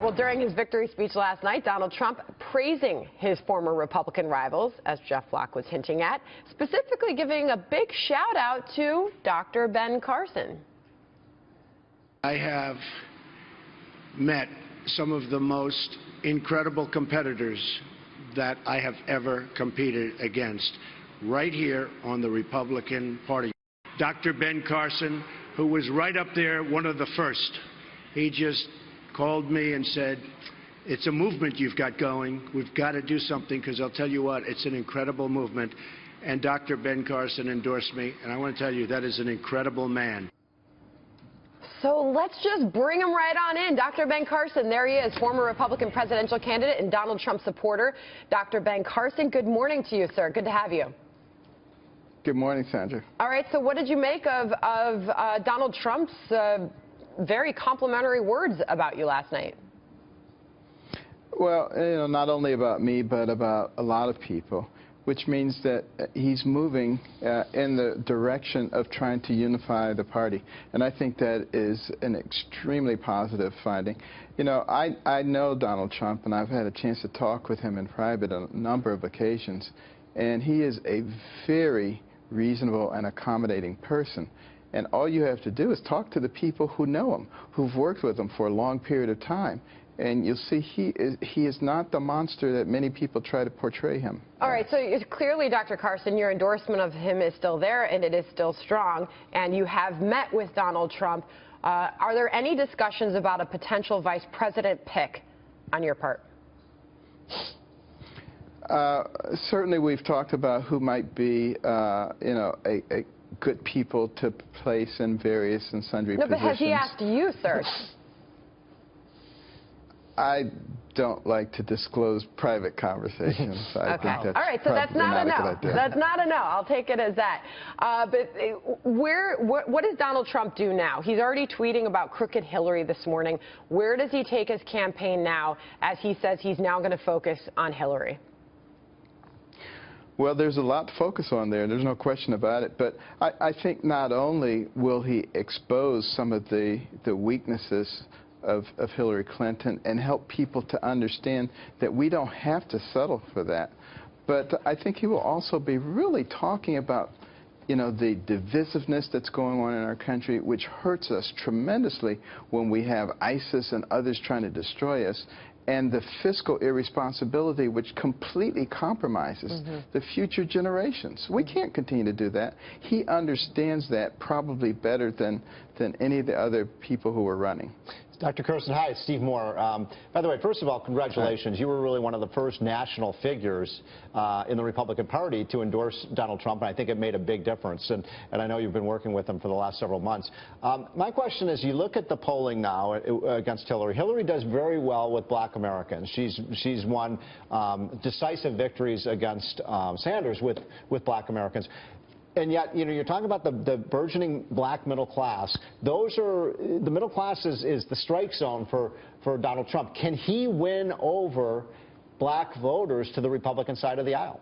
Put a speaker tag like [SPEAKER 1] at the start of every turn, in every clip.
[SPEAKER 1] Well, during his victory speech last night, Donald Trump praising his former Republican rivals, as Jeff Flock was hinting at, specifically giving a big shout out to Dr. Ben Carson.
[SPEAKER 2] I have met some of the most incredible competitors that I have ever competed against right here on the Republican Party. Dr. Ben Carson, who was right up there, one of the first, he just called me and said, it's a movement you've got going. We've got to do something, because I'll tell you what, it's an incredible movement. And Dr. Ben Carson endorsed me, and I want to tell you, that is an incredible man.
[SPEAKER 1] So let's just bring him right on in. Dr. Ben Carson, there he is, former Republican presidential candidate and Donald Trump supporter. Dr. Ben Carson, good morning to you, sir. Good to have you.
[SPEAKER 3] Good morning, Sandra.
[SPEAKER 1] All right, so what did you make of Donald Trump's very complimentary words about you last night?
[SPEAKER 3] Well, you know, not only about me, but about a lot of people, which means that he's moving in the direction of trying to unify the party. And I think that is an extremely positive finding. You know, I know Donald Trump, and I've had a chance to talk with him in private on a number of occasions, and he is a very reasonable and accommodating person. And all you have to do is talk to the people who know him, who've worked with him for a long period of time, and you'll see he is not the monster that many people try to portray him.
[SPEAKER 1] All right, so clearly, Dr. Carson, your endorsement of him is still there, and it is still strong, and you have met with Donald Trump. Are there any discussions about a potential vice president pick on your part?
[SPEAKER 3] Certainly, we've talked about who might be, you know, a good people to place in various and sundry positions.
[SPEAKER 1] No, but has he asked you, sir?
[SPEAKER 3] I don't like to disclose private conversations. I think that's
[SPEAKER 1] all right, so that's not a no. That's not a no. I'll take it as that. But what does Donald Trump do now? He's already tweeting about crooked Hillary this morning. Where does he take his campaign now, as he says he's now going to focus on Hillary?
[SPEAKER 3] Well, there's a lot to focus on there. There's no question about it. But I think not only will he expose some of the weaknesses of Hillary Clinton and help people to understand that we don't have to settle for that, but I think he will also be really talking about, you know, the divisiveness that's going on in our country, which hurts us tremendously when we have ISIS and others trying to destroy us, and the fiscal irresponsibility which completely compromises the future generations. We can't continue to do that. He understands that probably better than any of the other people who are running.
[SPEAKER 4] Dr. Carson, hi, it's Steve Moore. By the way, first of all, congratulations. Hi. You were really one of the first national figures in the Republican Party to endorse Donald Trump, and I think it made a big difference. And I know you've been working with him for the last several months. My question is, you look at the polling now against Hillary. Hillary does very well with black Americans. She's won decisive victories against Sanders with black Americans. And yet, you know, you're talking about the burgeoning black middle class. The middle class is the strike zone for Donald Trump. Can he win over black voters to the Republican side of the aisle?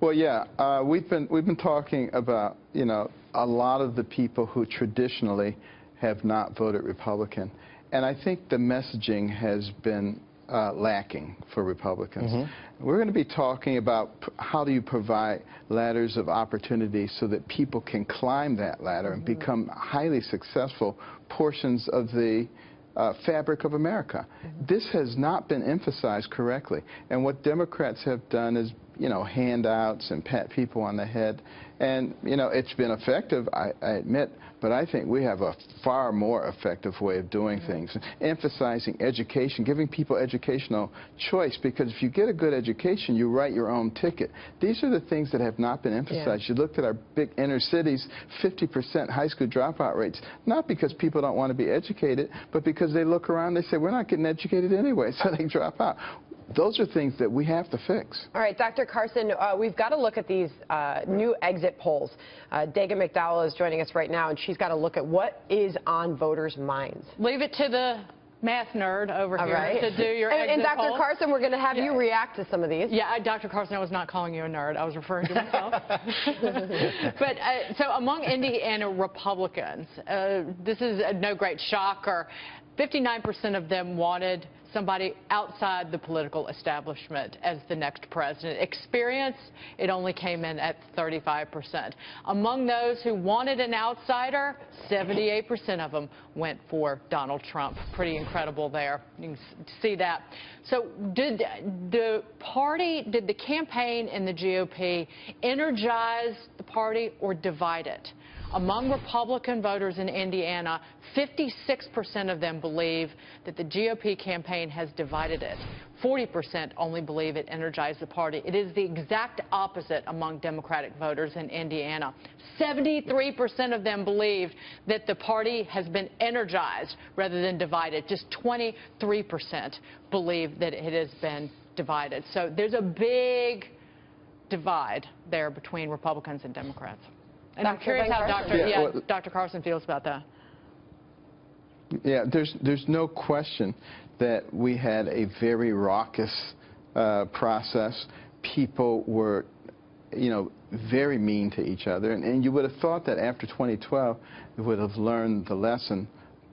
[SPEAKER 3] Well, yeah, we've been talking about, you know, a lot of the people who traditionally have not voted Republican, and I think the messaging has been lacking for Republicans. We're going to be talking about how do you provide ladders of opportunity so that people can climb that ladder and become highly successful portions of the fabric of America. This has not been emphasized correctly, and what Democrats have done is, you know, handouts and pat people on the head, and, you know, it's been effective, I admit, but I think we have a far more effective way of doing things, emphasizing education, giving people educational choice, because if you get a good education, you write your own ticket. These are the things that have not been emphasized. You looked at our big inner cities, 50% high school dropout rates, not because people don't want to be educated, but because they look around, they say, we're not getting educated anyway, so they drop out. Those are things that we have to fix.
[SPEAKER 1] All right, Dr. Carson, we've got to look at these new exit polls. Dagan McDowell is joining us right now, and she's got to look at what is on voters' minds.
[SPEAKER 5] Leave it to the math nerd over here to do your exit
[SPEAKER 1] And Dr.
[SPEAKER 5] poll.
[SPEAKER 1] Carson, we're going to have you react to some of these.
[SPEAKER 5] Yeah, Dr. Carson, I was not calling you a nerd. I was referring to myself. But so among Indiana Republicans, this is no great shocker. 59% of them wanted somebody outside the political establishment as the next president. Experience, it only came in at 35%. Among those who wanted an outsider, 78% of them went for Donald Trump. Pretty incredible there. You can see that. So did the campaign and the GOP energize the party or divide it? Among Republican voters in Indiana, 56% of them believe that the GOP campaign has divided it. 40% only believe it energized the party. It is the exact opposite among Democratic voters in Indiana. 73% of them believe that the party has been energized rather than divided. Just 23% believe that it has been divided. So there's a big divide there between Republicans and Democrats. And I'm curious how Dr. Carson feels about that.
[SPEAKER 3] Yeah, there's no question that we had a very raucous process. People were, very mean to each other. And you would have thought that after 2012, we would have learned the lesson,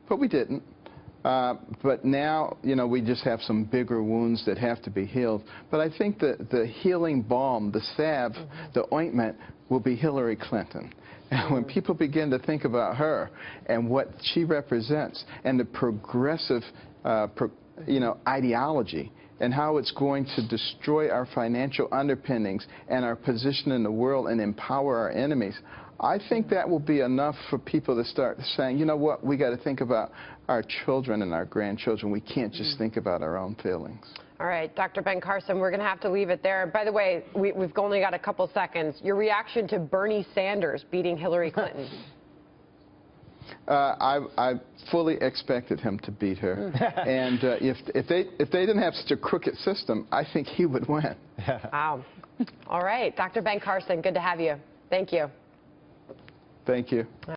[SPEAKER 3] but we didn't. But now, we just have some bigger wounds that have to be healed. But I think that the healing balm, the salve, the ointment will be Hillary Clinton. And when people begin to think about her and what she represents and the progressive, ideology and how it's going to destroy our financial underpinnings and our position in the world and empower our enemies, I think that will be enough for people to start saying, you know what, we got to think about our children and our grandchildren. We can't just think about our own feelings.
[SPEAKER 1] All right, Dr. Ben Carson, we're going to have to leave it there. By the way, we've only got a couple seconds. Your reaction to Bernie Sanders beating Hillary Clinton?
[SPEAKER 3] I fully expected him to beat her. And if they didn't have such a crooked system, I think he would win.
[SPEAKER 1] Wow. All right, Dr. Ben Carson, good to have you. Thank you.
[SPEAKER 3] Thank you.